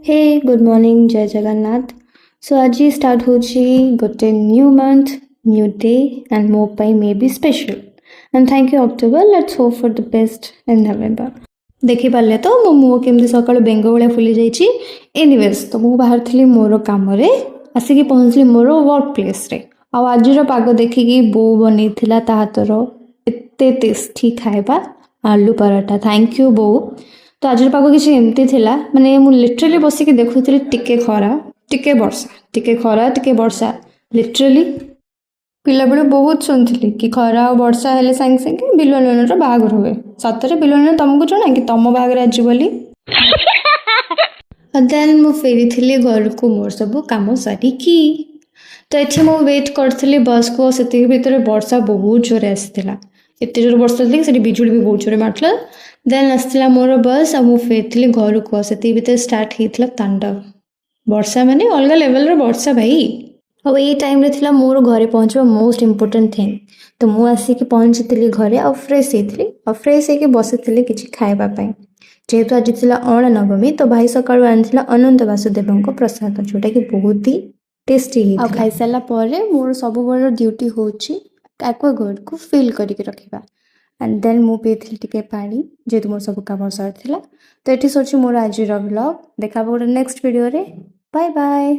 हे good morning जय जगन्नाथ। सो आज start होची गोटे new month new day and मो पाई may be special and thank you October let's hope for the best in November. देखी पारे तो मो मुह केमती सकाल बेंग भाया फुली जाइए। एनीवेज तो मुझे बाहर थी मोर कम आसिक पहुँचली मोर वर्क प्लेस रे। आज पाग देखिकी बो बन ता हाथर एत टेस्टी खाଇବା आलू पराठा थैंक यू बो। तो आज पाग किसी एमती थिला माने मु लिटरली बसिक देखुली टिके खरा टिके वर्षा टिके खरा टिके वर्षा लिटरली पिला बेले बहुत शुणुली कि खरा और वर्षा हेले सांगे सांगे बिलुआर बाहागर हुए सतरे बिलुआन तुमको जना कि तुम बाहागर आज बोली। देन मु फेरी थी घर को मोर सब कम सारिकी तो ये मु वेट करी बस को से भितर वर्षा बहुत जोर आसाला एत जोर वर्षा से बिजुली भी बहुत जोर मारता। देन आसला मोर बस आ फेरी थी घर को से भितर स्टार्ट होता तांडव वर्षा माने अलग लेवल वर्षा भाई। अब ये टाइम थी मोर घरे पहुँचवा मोस्ट इम्पोर्टेंट थिंग तो मुझे आसिक पहुँची घरे आ फ्रेश होती और फ्रेश होकर बसी किसी खावाई जेहेतु आज थी अणनवमी तो भाई सकाळु आनी अनंत वासुदेव प्रसाद जोटा कि बहुत ही टेस्टी खाई सारापर मोर सब बड़ ड्यूटी हूँ एक्वागार्ड को फिल करके रखा एंड देन मु पीती टिके पानी जेहेतु मोर सब कम सर था। तो ये सर मोर आज व्लॉग देखा गोटे नेक्स्ट वीडियो रे बाय बाय।